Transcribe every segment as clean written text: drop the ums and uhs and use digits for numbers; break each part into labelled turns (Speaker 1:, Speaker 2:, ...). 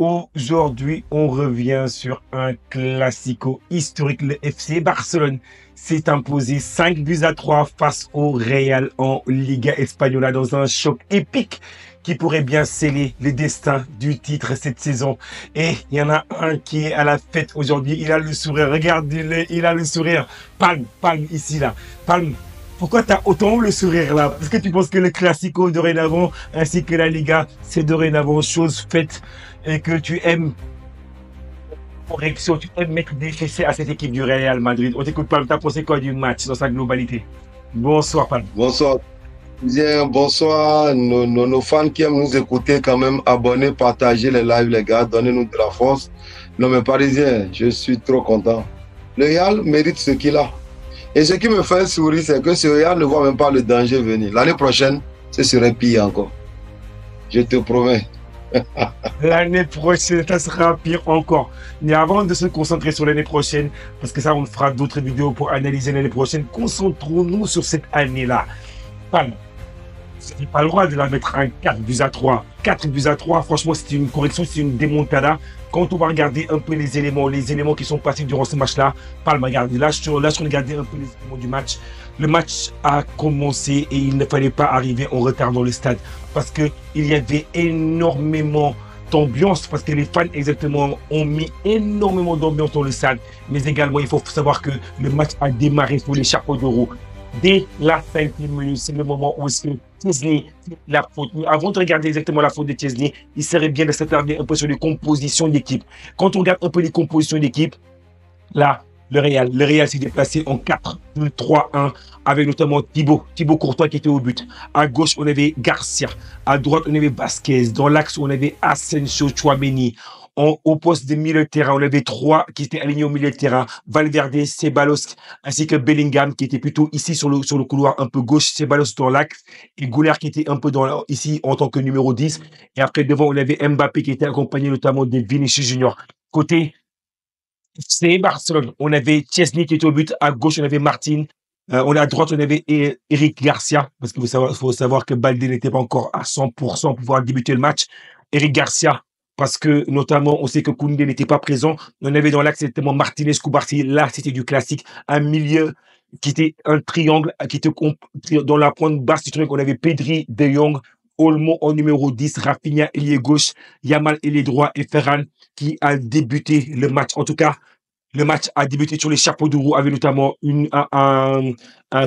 Speaker 1: Aujourd'hui, on revient sur un classico historique. Le FC Barcelone s'est imposé 5 buts à 3 face au Real en Liga Española dans un choc épique qui pourrait bien sceller le destin du titre cette saison. Et il y en a un qui est à la fête aujourd'hui. Il a le sourire. Regardez-le, il a le sourire. Palme, palme ici, là. Palme. Pourquoi tu as autant le sourire là? Parce que tu penses que le Classico dorénavant, ainsi que la Liga, c'est dorénavant chose faite et que tu aimes correction, tu aimes mettre des fessées à cette équipe du Real Madrid. On t'écoute pas, t'as pensé quoi du match dans sa globalité? Bonsoir, Palme.
Speaker 2: Bonsoir, bien, bonsoir, nos fans qui aiment nous écouter quand même, abonnez, partagez les lives les gars, donnez-nous de la force. Non mais Parisien, je suis trop content. Le Real mérite ce qu'il a. Et ce qui me fait sourire, c'est que ce Real ne voit même pas le danger venir. L'année prochaine, ce serait pire encore. Je te promets.
Speaker 1: L'année prochaine, ça sera pire encore. Mais avant de se concentrer sur l'année prochaine, parce que ça, on fera d'autres vidéos pour analyser l'année prochaine, concentrons-nous sur cette année-là. Palme. C'était pas le droit de la mettre un 4 buts à 3. 4 buts à 3, franchement, c'était une correction, c'est une démontada. Quand on va regarder un peu les éléments qui sont passés durant ce match-là, Palme, regardez, là, je regardais un peu les éléments du match. Le match a commencé et il ne fallait pas arriver en retard dans le stade parce que il y avait énormément d'ambiance, parce que les fans exactement ont mis énormément d'ambiance dans le stade. Mais également, il faut savoir que le match a démarré sous les chapeaux de roue. Dès la 5e minute, c'est le moment où Chesney fait la faute. Mais avant de regarder exactement la faute de Chesney, il serait bien de s'attarder un peu sur les compositions d'équipe. Quand on regarde un peu les compositions d'équipe, là, le Real s'est déplacé en 4-2-3-1 avec notamment Thibaut Courtois qui était au but. À gauche, on avait Garcia. À droite, on avait Vasquez. Dans l'axe, on avait Asensio, Tchouaméni. Au poste de milieu de terrain, on avait trois qui étaient alignés au milieu de terrain. Valverde, Ceballos, ainsi que Bellingham qui était plutôt ici sur le couloir un peu gauche. Ceballos dans l'axe. Et Goulart qui était un peu ici en tant que numéro 10. Et après, devant, on avait Mbappé qui était accompagné notamment de Vinicius Junior. Côté c'est Barcelone. On avait Chesney qui était au but. À gauche, on avait Martin. À droite, on avait Eric Garcia. Parce qu'il faut savoir que Balde n'était pas encore à 100% pour pouvoir débuter le match. Eric Garcia, parce que notamment, on sait que Koundé n'était pas présent. On avait dans l'axe, c'était Martinez, Koubarsi. Là, c'était du classique. Un milieu qui était un triangle, qui était dans la pointe basse du triangle. On avait Pedri, De Jong, Olmo en numéro 10, Rafinha ailier gauche, Yamal ailier droit et Ferran qui a débuté le match. En tout cas, le match a débuté sur les chapeaux de roue avec notamment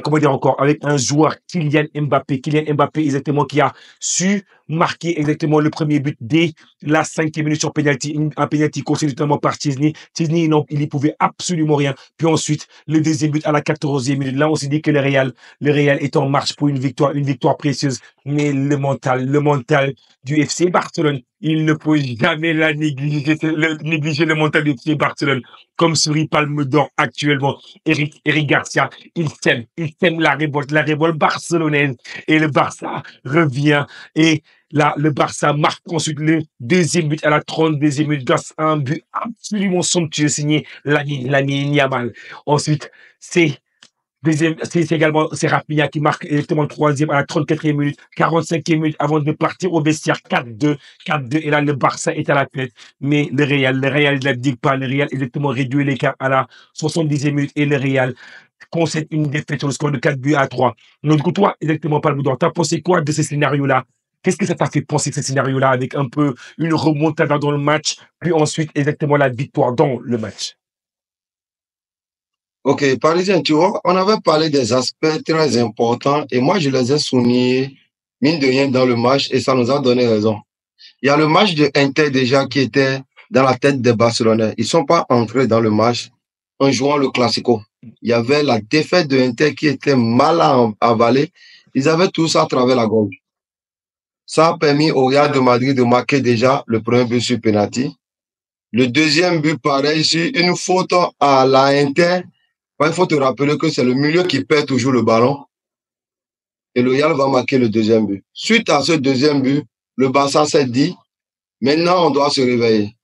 Speaker 1: comment dire encore, avec un joueur, Kylian Mbappé. Kylian Mbappé, exactement, qui a su marquer exactement le premier but dès la 5e minute sur penalty. Un penalty conseillé notamment par Chesney. Chesney, il n'y pouvait absolument rien. Puis ensuite, le deuxième but à la 14e minute. Là, on s'est dit que le Real est en marche pour une victoire précieuse. Mais le mental du FC Barcelone, il ne peut jamais négliger le mental du FC Barcelone. Comme sourit Palme d'Or actuellement, Eric Garcia, il sème la révolte barcelonaise. Et le Barça revient. Et là, le Barça marque ensuite le deuxième but à la 32e minute grâce à un but absolument somptueux signé Lamine Yamal. Ensuite, c'est également Rafinha qui marque exactement le troisième à la 34e minute, 45e minute avant de partir au vestiaire. 4-2. Et là, le Barça est à la tête. Mais le Real ne l'abdique pas. Le Real exactement réduit l'écart à la 70e minute et le Real concède une défaite sur le score de 4 buts à 3. Donc, du coup, toi, exactement, Palme, t'as pensé quoi de ce scénario-là? Qu'est-ce que ça t'a fait penser de ce scénario-là avec un peu une remontada dans le match, puis ensuite exactement la victoire dans le match?
Speaker 2: Ok, Parisien, tu vois, on avait parlé des aspects très importants et moi je les ai soulignés, mine de rien, dans le match et ça nous a donné raison. Il y a le match de Inter déjà qui était dans la tête des Barcelonais. Ils ne sont pas entrés dans le match en jouant le Classico. Il y avait la défaite de Inter qui était mal avalée. Ils avaient tout ça à travers la gorge. Ça a permis au Real de Madrid de marquer déjà le premier but sur penalty. Le deuxième but, pareil, sur une faute à la Inter. Il faut te rappeler que c'est le milieu qui perd toujours le ballon. Et le Real va marquer le deuxième but. Suite à ce deuxième but, le Barça s'est dit, maintenant on doit se réveiller.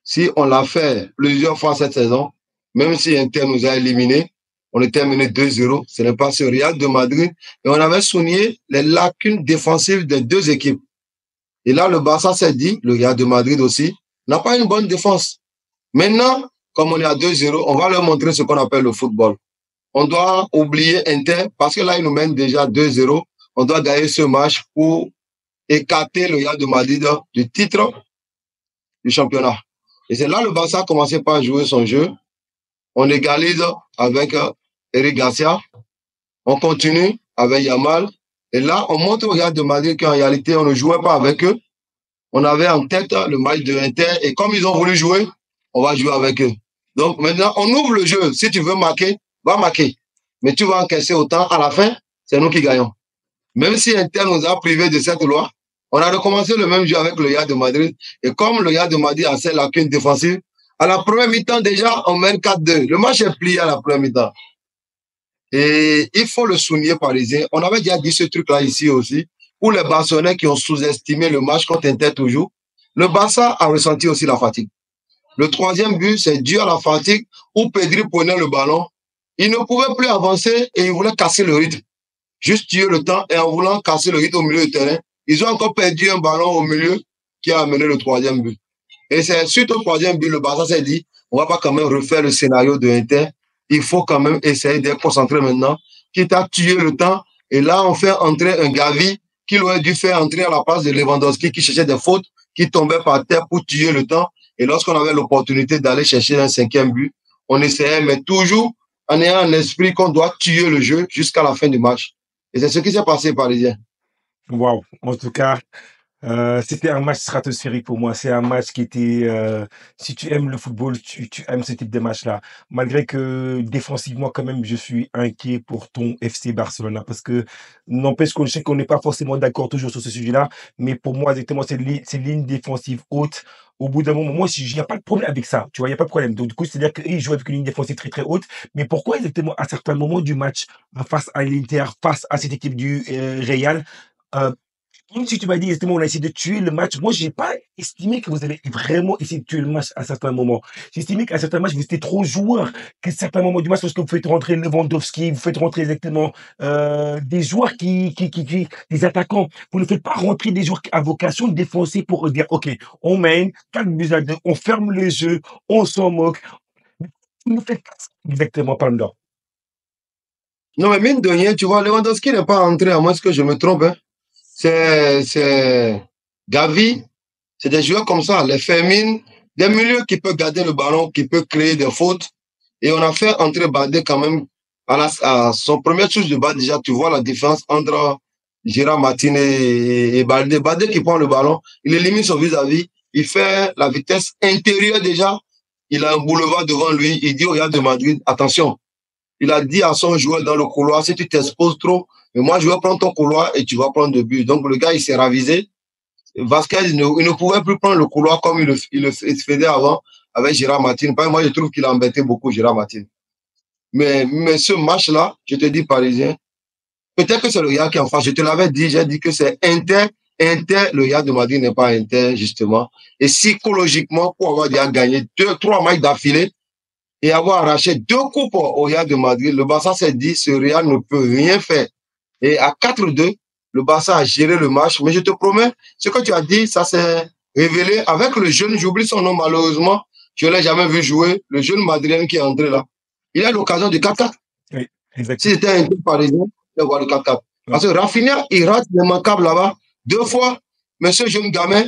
Speaker 2: Si on l'a fait plusieurs fois cette saison, même si Inter nous a éliminés, on était mené 2-0. Ce n'est pas ce Real de Madrid. Et on avait souligné les lacunes défensives des deux équipes. Et là, le Barça s'est dit, le Real de Madrid aussi, n'a pas une bonne défense. Maintenant, comme on est à 2-0, on va leur montrer ce qu'on appelle le football. On doit oublier Inter parce que là, ils nous mènent déjà 2-0. On doit gagner ce match pour écarter le Real de Madrid du titre du championnat. Et c'est là le Barça a commencé par jouer son jeu. On égalise avec Eric Garcia. On continue avec Yamal. Et là, on montre au Real de Madrid qu'en réalité, on ne jouait pas avec eux. On avait en tête le match de l'Inter. Et comme ils ont voulu jouer, on va jouer avec eux. Donc maintenant, on ouvre le jeu. Si tu veux marquer, va marquer. Mais tu vas encaisser autant. À la fin, c'est nous qui gagnons. Même si Inter nous a privés de cette loi, on a recommencé le même jeu avec le Real de Madrid. Et comme le Real de Madrid a ses lacunes défensives, à la première mi-temps, déjà, on mène 4-2. Le match est plié à la première mi-temps. Et il faut le souligner, parisien. On avait déjà dit ce truc-là ici aussi. Pour les Barcelonais qui ont sous-estimé le match contre Inter toujours, le Barça a ressenti aussi la fatigue. Le troisième but, c'est dû à la fatigue où Pedri prenait le ballon. Il ne pouvait plus avancer et il voulait casser le rythme. Juste tuer le temps et en voulant casser le rythme au milieu du terrain, ils ont encore perdu un ballon au milieu qui a amené le troisième but. Et c'est suite au troisième but, le Barça s'est dit, on va pas quand même refaire le scénario de Inter. Il faut quand même essayer d'être concentré maintenant, quitte à tuer le temps. Et là, on fait entrer un Gavi qu'il aurait dû faire entrer à la place de Lewandowski qui cherchait des fautes, qui tombait par terre pour tuer le temps. Et lorsqu'on avait l'opportunité d'aller chercher un cinquième but, on essayait, mais toujours en ayant un esprit qu'on doit tuer le jeu jusqu'à la fin du match. Et c'est ce qui s'est passé, Parisien.
Speaker 1: Waouh! En tout cas, c'était un match stratosphérique pour moi. C'est un match qui était, si tu aimes le football, tu aimes ce type de match-là. Malgré que défensivement, quand même, je suis inquiet pour ton FC Barcelone, parce que n'empêche qu'on sait qu'on n'est pas forcément d'accord toujours sur ce sujet-là, mais pour moi, exactement, c'est ligne défensive haute. Au bout d'un moment, moi, il n'y a pas de problème avec ça, tu vois, il n'y a pas de problème. Donc, du coup, c'est-à-dire qu'ils jouent avec une ligne défensive très, très haute. Mais pourquoi exactement, à certains moments du match, face à l'Inter, face à cette équipe du Real, euh, même si tu m'as dit exactement, on a essayé de tuer le match, moi, j'ai pas estimé que vous avez vraiment essayé de tuer le match à certains moments. J'ai estimé qu'à certains matchs, vous étiez trop joueurs, qu'à certains moments du match, parce que vous faites rentrer Lewandowski, vous faites rentrer exactement des joueurs des attaquants. Vous ne faites pas rentrer des joueurs à vocation défensive pour dire, OK, on mène 4 buts à 2, on ferme le jeu, on s'en moque. Vous ne faites pas ça exactement, Palme.
Speaker 2: Non, mais mine de rien, tu vois, Lewandowski n'est pas entré, à moins que je me trompe. Hein. C'est Gavi, c'est des joueurs comme ça, les Fermin, des milieux qui peuvent garder le ballon, qui peuvent créer des fautes. Et on a fait entrer Badé quand même à son premier touche de balle. Déjà, tu vois la différence entre Gérard Martin et Badé. Badé qui prend le ballon, il élimine son vis-à-vis, il fait la vitesse intérieure déjà. Il a un boulevard devant lui. Il dit au Real de Madrid, attention, il a dit à son joueur dans le couloir, si tu t'exposes trop, mais moi, je vais prendre ton couloir et tu vas prendre le but. Donc, le gars, il s'est ravisé. Vasquez, il ne pouvait plus prendre le couloir comme il le faisait avant avec Gérard Martin. Moi, je trouve qu'il a embêté beaucoup Gérard Martin. Mais ce match-là, je te dis, Parisien, peut-être que c'est le Real qui est en face. Je te l'avais dit, j'ai dit que c'est Inter. Inter, le Real de Madrid n'est pas Inter, justement. Et psychologiquement, pour avoir déjà gagné 3 matchs d'affilée, et avoir arraché 2 coupes au Real de Madrid, le Barça s'est dit, ce Real ne peut rien faire. Et à 4-2, le Barça a géré le match. Mais je te promets, ce que tu as dit, ça s'est révélé avec le jeune, j'oublie son nom malheureusement, je ne l'ai jamais vu jouer, le jeune Madrilène qui est entré là. Il a l'occasion de 4-4.
Speaker 1: Oui,
Speaker 2: Si
Speaker 1: exactement.
Speaker 2: c'était un club parisien, il va voir le 4-4.
Speaker 1: Ouais.
Speaker 2: Parce que Rafinha, il rate l'immanquable là-bas 2 fois. Mais ce jeune gamin,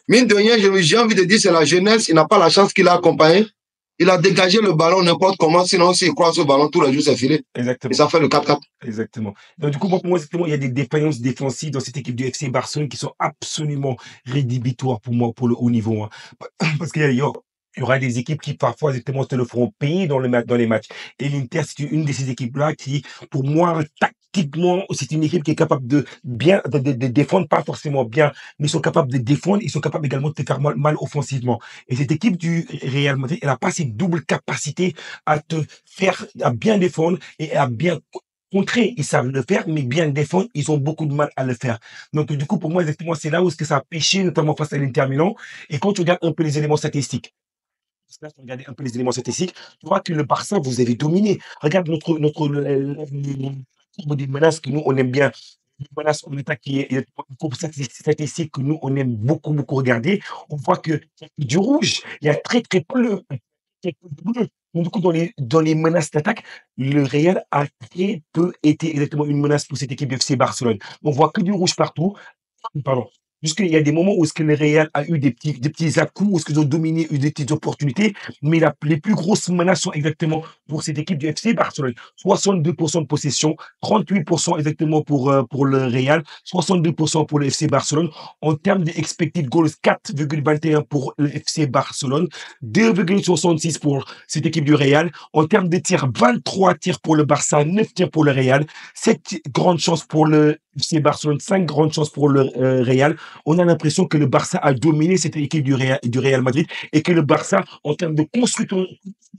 Speaker 2: mine de rien, j'ai envie de dire, c'est la jeunesse, il n'a pas la chance qu'il a accompagné. Il a dégagé le ballon n'importe comment, sinon s'il croise le ballon, tout le jeu c'est filé. Et
Speaker 1: Exactement.
Speaker 2: ça fait le 4-4.
Speaker 1: Exactement. Donc, du coup, pour moi, exactement, il y a des défaillances défensives dans cette équipe du FC Barcelone qui sont absolument rédhibitoires pour moi, pour le haut niveau, hein. Parce qu'il y aura des équipes qui parfois exactement te le feront payer dans les matchs. Et l'Inter, c'est une de ces équipes-là qui, pour moi, tactiquement, c'est une équipe qui est capable de bien, de défendre, pas forcément bien, mais ils sont capables de défendre, ils sont capables également de te faire mal offensivement. Et cette équipe du Real Madrid, elle n'a pas cette double capacité à te faire, à bien défendre et à bien contrer. Ils savent le faire, mais bien le défendre, ils ont beaucoup de mal à le faire. Donc, du coup, pour moi, exactement, c'est là où est-ce que ça a péché, notamment face à l'Inter Milan. Et quand tu regardes un peu les éléments statistiques, parce que là, si vous regardez un peu les éléments statistiques, tu vois que le Barça, vous avez dominé. Regarde notre des menaces que nous, on aime bien menace en attaque qui est pour ça que c'est statistique que nous, on aime beaucoup, beaucoup regarder. On voit qu'il y a du rouge, il y a très peu de bleu. Donc, du coup, dans les menaces d'attaque, le Real a très peu été exactement une menace pour cette équipe du FC Barcelone. On voit que du rouge partout. Pardon. Jusqu'il y a des moments où est-ce que le Real a eu des petits à-coups, où est-ce qu'ils ont dominé, eu des petites opportunités, mais les plus grosses menaces sont exactement pour cette équipe du FC Barcelone. 62% de possession, 38% exactement pour le Real, 62% pour le FC Barcelone. En termes d'expected goals, 4,21 pour le FC Barcelone, 2,66 pour cette équipe du Real. En termes de tirs, 23 tirs pour le Barça, 9 tirs pour le Real, 7 grandes chances pour le FC Barcelone, 5 grandes chances pour le Real. On a l'impression que le Barça a dominé cette équipe du Real Madrid et que le Barça, en termes de construction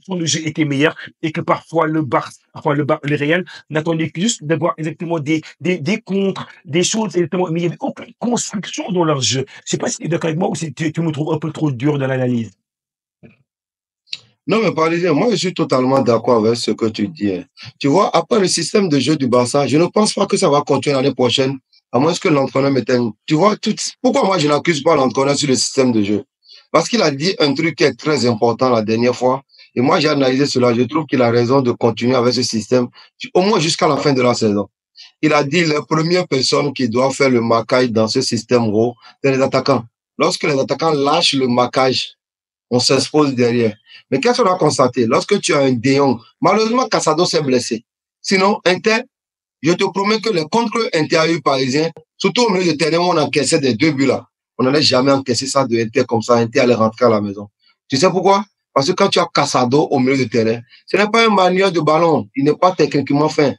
Speaker 1: de jeu, était meilleur et que parfois le Barça, enfin le Real n'attendait que juste d'avoir exactement des contres, des choses exactement, mais il n'y avait aucune construction dans leur jeu. Je sais pas si tu es d'accord avec moi ou si tu me trouves un peu trop dur dans l'analyse.
Speaker 2: Non, mais Parisien, moi, je suis totalement d'accord avec ce que tu dis, hein. Tu vois, après le système de jeu du Barça, je ne pense pas que ça va continuer l'année prochaine, à moins que l'entraîneur m'éteigne. Tu vois, pourquoi moi, je n'accuse pas l'entraîneur sur le système de jeu? Parce qu'il a dit un truc qui est très important la dernière fois. Et moi, j'ai analysé cela. Je trouve qu'il a raison de continuer avec ce système, au moins jusqu'à la fin de la saison. Il a dit la première personne qui doit faire le marquage dans ce système gros, c'est les attaquants. Lorsque les attaquants lâchent le marquage, on s'expose derrière. Mais qu'est-ce qu'on a constaté? Lorsque tu as un De Jong, malheureusement, Casado s'est blessé. Sinon, Inter, je te promets que les contre intérieurs parisiens, surtout au milieu de terrain où on encaissait des 2 buts là, on n'allait jamais encaisser ça de Inter comme ça. Inter allait rentrer à la maison. Tu sais pourquoi? Parce que quand tu as Casado au milieu de terrain, ce n'est pas un manieur de ballon. Il n'est pas techniquement fin.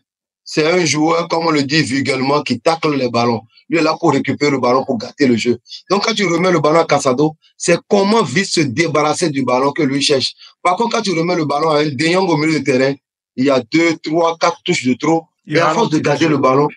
Speaker 2: C'est un joueur, comme on le dit vulgairement, qui tacle les ballons. Lui est là pour récupérer le ballon, pour gâter le jeu. Donc, quand tu remets le ballon à Casado, c'est comment vite se débarrasser du ballon que lui cherche. Par contre, quand tu remets le ballon à un De Jong au milieu de terrain, il y a 2, 3, 4 touches de trop. Et à force de garder le ballon,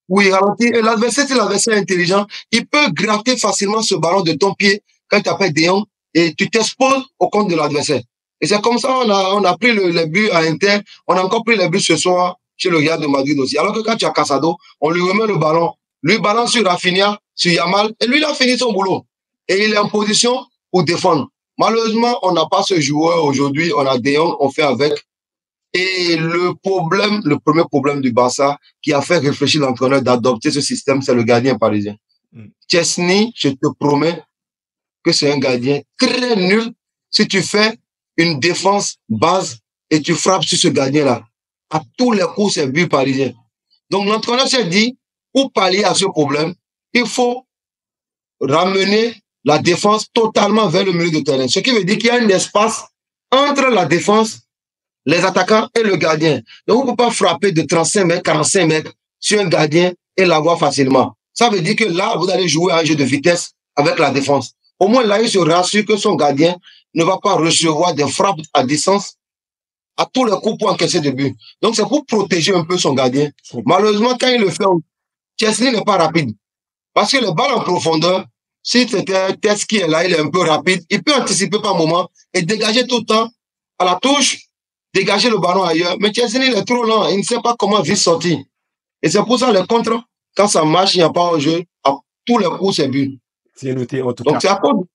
Speaker 2: oui, il ralentit. Et l'adversaire, c'est l'adversaire intelligent. Il peut gratter facilement ce ballon de ton pied quand tu appelles De Jong et tu t'exposes au compte de l'adversaire. Et c'est comme ça on a pris les buts à Inter. On a encore pris les buts ce soir chez le Real de Madrid aussi. Alors que quand tu as Casado, on lui remet le ballon, lui balance sur Rafinha, sur Yamal, et lui, il a fini son boulot. Et il est en position pour défendre. Malheureusement, on n'a pas ce joueur aujourd'hui. On a De Jong, on fait avec. Et le premier problème du Barça qui a fait réfléchir l'entraîneur d'adopter ce système, c'est le gardien parisien. Chesney, je te promets que c'est un gardien très nul. Si tu fais une défense base et tu frappes sur ce gardien-là, à tous les coups, c'est but parisien. Donc l'entraîneur s'est dit, pour pallier à ce problème, il faut ramener la défense totalement vers le milieu de terrain. Ce qui veut dire qu'il y a un espace entre la défense, les attaquants et le gardien. Donc, on ne peut pas frapper de 35 mètres, 45 mètres sur un gardien et l'avoir facilement. Ça veut dire que là, vous allez jouer à un jeu de vitesse avec la défense. Au moins, là, il se rassure que son gardien ne va pas recevoir des frappes à distance à tous les coups pour encaisser des buts. Donc, c'est pour protéger un peu son gardien. Malheureusement, quand il le fait, Chesney n'est pas rapide. Parce que le ball en profondeur, si c'était un test qui est là, il est un peu rapide, il peut anticiper par moment et dégager tout le temps à la touche, dégager le ballon ailleurs. Mais Chesney, il est trop lent. Il ne sait pas comment vite sortir. Et c'est pour ça les contre, quand ça marche, il n'y a pas un jeu. À tous les coups, c'est but.
Speaker 1: C'est noté en tout
Speaker 2: Donc,
Speaker 1: cas.
Speaker 2: c'est à cause.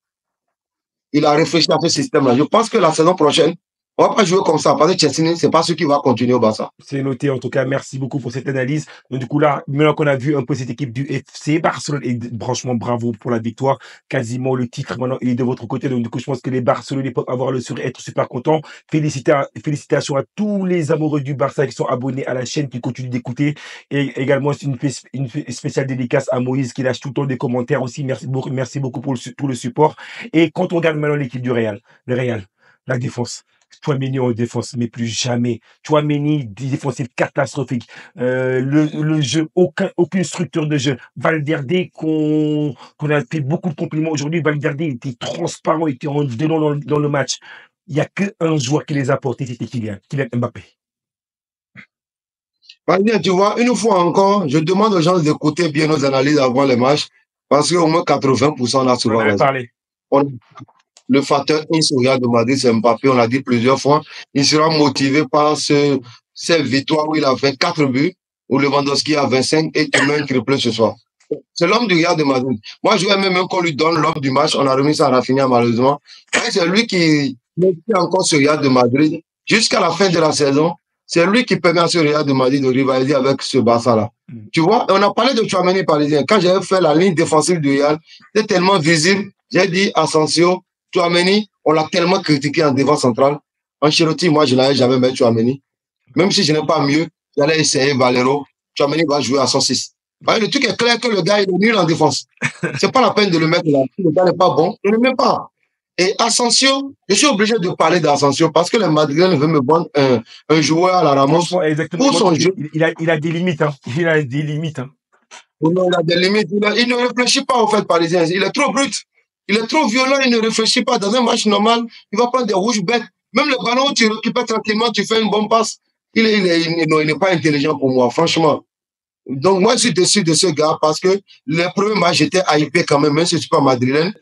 Speaker 2: Il a réfléchi à ce système-là. Je pense que la saison prochaine, on ne va pas jouer comme ça. Parce que Chesney, ce n'est pas ce qui va continuer au Barça.
Speaker 1: C'est noté en tout cas. Merci beaucoup pour cette analyse. Donc, du coup, là, maintenant qu'on a vu un peu cette équipe du FC Barcelone, et franchement, bravo pour la victoire. Quasiment le titre, maintenant, il est de votre côté. Donc, du coup, je pense que les Barcelonais peuvent avoir le sourire, être super contents. Félicitations à tous les amoureux du Barça qui sont abonnés à la chaîne, qui continuent d'écouter. Et également, c'est une spéciale dédicace à Moïse qui lâche tout le temps des commentaires aussi. Merci beaucoup pour tout le support. Et quand on regarde maintenant l'équipe du Real, le Real, la défense. Chouameni en défense, mais plus jamais. Chouameni, défensif catastrophique. Le jeu, aucune structure de jeu. Valverde, qu'on a fait beaucoup de compliments aujourd'hui. Valverde était transparent, était en dedans dans le match. Il n'y a qu'un joueur qui les a portés, c'était Kylian Mbappé.
Speaker 2: Bien, tu vois, une fois encore, je demande aux gens d'écouter bien nos analyses avant les matchs, parce qu'au moins 80% là, souvent, le facteur X au Real de Madrid, c'est Mbappé, on l'a dit plusieurs fois. Il sera motivé par cette victoire où il a fait 4 buts. ou Lewandowski à 25 et te met un triplé ce soir. C'est l'homme du Real de Madrid. Moi, je vais même qu'on lui donne l'homme du match. On a remis ça à Rafinha, malheureusement. C'est lui qui met encore ce Real de Madrid jusqu'à la fin de la saison. C'est lui qui permet à ce Real de Madrid de rivaliser avec ce Barça-là. Tu vois, on a parlé de Tchouaméni parisien. Quand j'avais fait la ligne défensive du Real, c'était tellement visible. J'ai dit Asensio, Tchouaméni, on l'a tellement critiqué en défense centrale. Ancelotti, moi, je n'avais jamais mis Tchouaméni. Même si je n'ai pas mieux, j'allais essayer Valero. Tchouaméni va jouer à 106. Le truc est clair que le gars, il est nul en défense. C'est pas la peine de le mettre là. Le gars n'est pas bon, je ne le mets pas. Et Asensio, je suis obligé de parler d'Asensio parce que les Madrilènes veulent me vendre un joueur à la Ramos
Speaker 1: pour son jeu. Il a des limites. Hein. Il a des limites. Hein.
Speaker 2: Non, il a des limites. Il ne réfléchit pas au fait parisien. Il est trop brut. Il est trop violent. Il ne réfléchit pas. Dans un match normal, il va prendre des rouges bêtes. Même le ballon où tu récupères tranquillement, tu fais une bonne passe. Il n'est pas intelligent pour moi, franchement. Donc, moi, je suis déçu de ce gars parce que les premiers matchs, j'étais hypé quand même si je ne suis pas madrilène.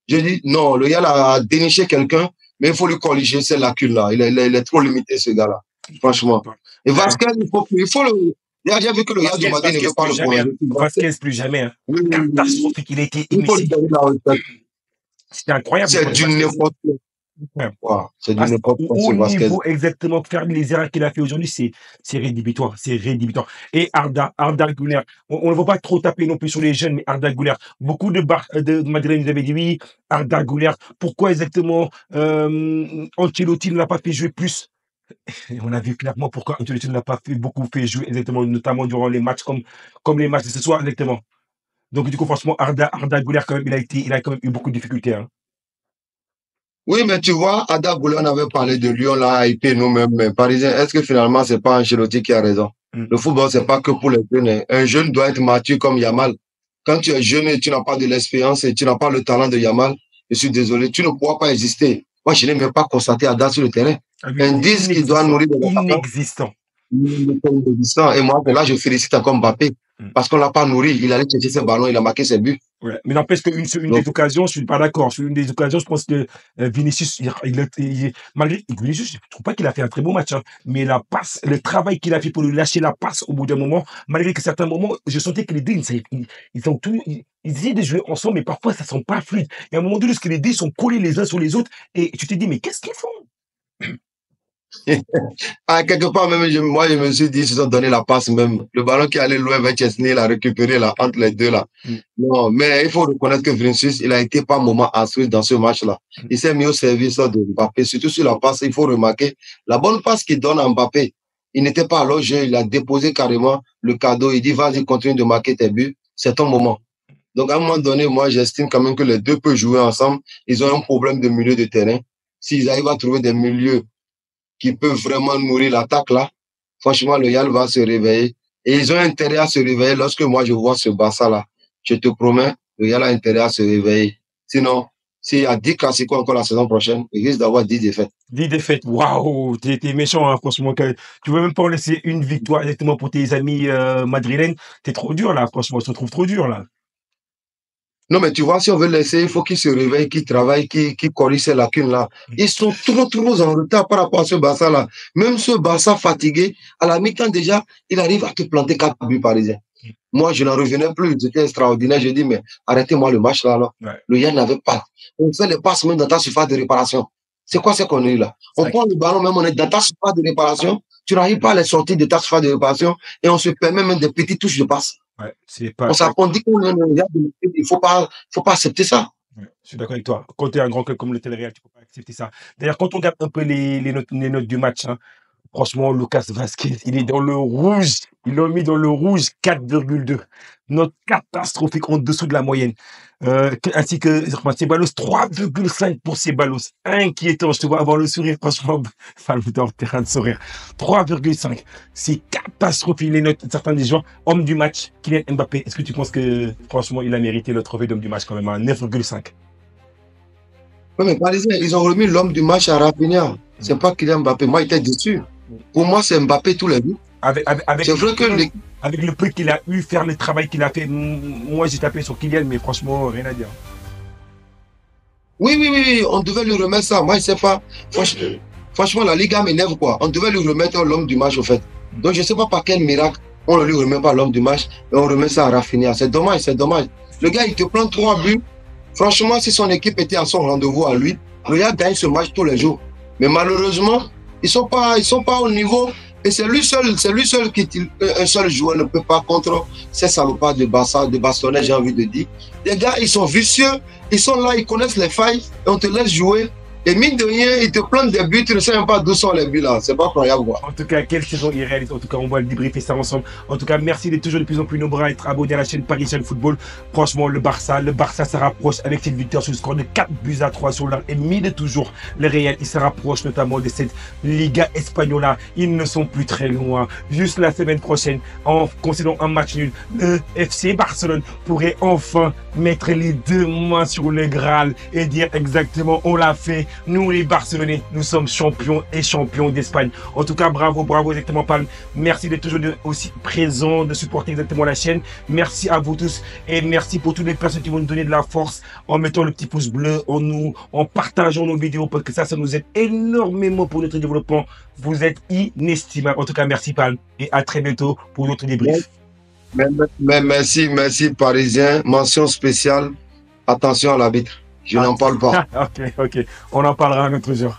Speaker 2: J'ai dit, non, le gars a déniché quelqu'un, mais il faut lui corriger ces lacunes-là. Il est trop limité, ce gars-là. Franchement. Et Vasquez, il faut le. J'ai vu que le gars du Madrid ne veut pas le prolonger.
Speaker 1: Vasquez, plus jamais. Hein. Catastrophique, il a été émissé. C'était incroyable.
Speaker 2: C'est du n'importe quoi. Wow, c'est du n'importe quoi.
Speaker 1: Au niveau exactement, faire les erreurs qu'il a fait aujourd'hui, c'est rédhibitoire. C'est rédhibitoire. Et Arda Güler, on ne va pas trop taper non plus sur les jeunes, mais Arda Güler, beaucoup de Madrilènes nous avaient dit oui, Arda Güler, pourquoi exactement Ancelotti ne l'a pas fait jouer plus? Et on a vu clairement pourquoi Ancelotti ne l'a pas beaucoup fait jouer exactement, notamment durant les matchs comme les matchs de ce soir exactement. Donc du coup, franchement, Arda Güler, quand même, il a quand même eu beaucoup de difficultés. Hein.
Speaker 2: Oui, mais tu vois, Arda Güler, on avait parlé de lui, on l'a hypé nous-mêmes, mais Parisiens, est-ce que finalement, c'est pas Ancelotti qui a raison? Le football, c'est pas que pour les jeunes. Un jeune doit être mature comme Yamal. Quand tu es jeune et tu n'as pas de l'expérience et tu n'as pas le talent de Yamal, je suis désolé, tu ne pourras pas exister. Moi, je n'ai même pas constaté Arda sur le terrain. Un disque qui doit nourrir les
Speaker 1: inexistant.
Speaker 2: Et moi, là, je félicite encore Mbappé. Parce qu'on ne l'a pas nourri. Il allait chercher ses ballons, il a marqué ses buts.
Speaker 1: Ouais. Mais n'empêche qu'une des occasions, je ne suis pas d'accord. Sur une des occasions, je pense que Vinicius, malgré Vinicius, je ne trouve pas qu'il a fait un très beau match. Hein, mais la passe, le travail qu'il a fait pour lui lâcher la passe au bout d'un moment, malgré que certains moments, je sentais que les deux, ils essayaient de jouer ensemble, mais parfois, ça ne sent pas fluide. Et à un moment donné, que les deux sont collés les uns sur les autres, et tu te dis, mais qu'est-ce qu'ils font?
Speaker 2: Quelque part, même, moi, je me suis dit, ils se sont donné la passe même. Le ballon qui allait loin vers Chesney, il a récupéré là, entre les deux là. Non, mais il faut reconnaître que Vinicius, il a été par moment instruit dans ce match-là. Il s'est mis au service de Mbappé, surtout sur la passe. Il faut remarquer la bonne passe qu'il donne à Mbappé. Il n'était pas à l'autre jeu, il a déposé carrément le cadeau. Il dit, vas-y, continue de marquer tes buts. C'est ton moment. Donc, à un moment donné, moi, j'estime quand même que les deux peuvent jouer ensemble. Ils ont un problème de milieu de terrain. S'ils arrivent à trouver des milieux qui peuvent vraiment nourrir l'attaque là, franchement, le Real va se réveiller. Et ils ont intérêt à se réveiller lorsque moi je vois ce Barça là. Je te promets, le Real a intérêt à se réveiller. Sinon, s'il y a 10 classicos encore la saison prochaine, il risque d'avoir 10 défaites.
Speaker 1: 10 défaites, waouh, t'es méchant, hein, franchement. Tu veux même pas en laisser une victoire exactement pour tes amis madrilènes. T'es trop dur là, franchement, je te trouve trop dur là.
Speaker 2: Non, mais tu vois, si on veut laisser, il faut qu'ils se réveillent, qu'ils travaillent, qu'ils corrigent ces lacunes-là. Ils sont trop en retard par rapport à ce Barça-là. Même ce Barça fatigué, à la mi-temps déjà, il arrive à te planter 4 buts parisiens. Moi, je n'en revenais plus. C'était extraordinaire. Je dis, mais arrêtez-moi le match là. Alors. Ouais. Le Yann n'avait pas. On fait les passes même dans ta surface de réparation. C'est quoi ce qu'on est là? On prend le ballon, même on est dans ta surface de réparation. Tu n'arrives pas à les sortir de ta surface de réparation et on se permet même des petites touches de passe.
Speaker 1: Ouais, c'est pas.
Speaker 2: On dit qu'on est il faut pas accepter ça.
Speaker 1: Ouais, je suis d'accord avec toi. Quand tu es un grand club comme le Real, tu peux pas accepter ça. D'ailleurs, quand on regarde un peu les notes du match, hein, franchement, Lucas Vasquez, il est dans le rouge. Ils l'ont mis dans le rouge, 4,2. Note catastrophique en dessous de la moyenne. Ainsi que Ceballos, 3,5 pour Ceballos. Inquiétant, je te vois avoir le sourire, franchement. Salvador, terrain de sourire. 3,5. C'est catastrophique les notes de certains des joueurs. Homme du match, Kylian Mbappé. Est-ce que tu penses que, franchement, il a mérité le trophée d'homme du match quand même à 9,5?
Speaker 2: Oui, mais Parisiens, ils ont remis l'homme du match à Rafinha. C'est pas Kylian Mbappé. Moi, j'étais déçu. Pour moi, c'est Mbappé tous les jours. C'est vrai que
Speaker 1: avec le peu qu'il a eu, faire le travail qu'il a fait, moi j'ai tapé sur Kylian, mais franchement, rien à dire.
Speaker 2: Oui, on devait lui remettre ça. Moi, je sais pas. Franchement, la Liga m'énerve quoi. On devait lui remettre l'homme du match au fait. Donc, je sais pas par quel miracle on ne lui remet pas l'homme du match et on remet ça à Rafinha. C'est dommage, c'est dommage. Le gars, il te prend 3 buts. Franchement, si son équipe était à son rendez-vous à lui, le gars gagne ce match tous les jours. Mais malheureusement, ils sont pas au niveau. Et c'est lui seul qui, un seul joueur ne peut pas contre ces salopards de Barça, de Bastonnais, j'ai envie de dire. Les gars, ils sont vicieux, ils sont là, ils connaissent les failles et on te laisse jouer. Et mine de rien, ils te plantent des buts, tu ne sais même pas d'où sont les buts là. C'est pas croyable, quoi.
Speaker 1: En tout cas, quelle saison irréaliste. En tout cas, on va le débriefer ça ensemble. En tout cas, merci d'être toujours de plus en plus nombreux à être abonnés à la chaîne Parisien Football. Franchement, le Barça se rapproche avec cette victoire sur le score de 4-3 sur l'heure. Et mine toujours, le Real, il se rapproche notamment de cette Liga Espagnola. Ils ne sont plus très loin. Juste la semaine prochaine, en concédant un match nul, le FC Barcelone pourrait enfin mettre les 2 mains sur le Graal et dire exactement, on l'a fait. Nous, les Barcelonais, nous sommes champions et champions d'Espagne. En tout cas, bravo, bravo, exactement, Palme. Merci d'être toujours aussi présent, de supporter exactement la chaîne. Merci à vous tous et merci pour toutes les personnes qui vont nous donner de la force en mettant le petit pouce bleu, en partageant nos vidéos parce que ça nous aide énormément pour notre développement. Vous êtes inestimable. En tout cas, merci, Palme, et à très bientôt pour d'autres débriefs.
Speaker 2: Mais merci, Parisien. Mention spéciale. Attention à l'arbitre. Je n'en parle pas.
Speaker 1: Ok. On en parlera un autre jour.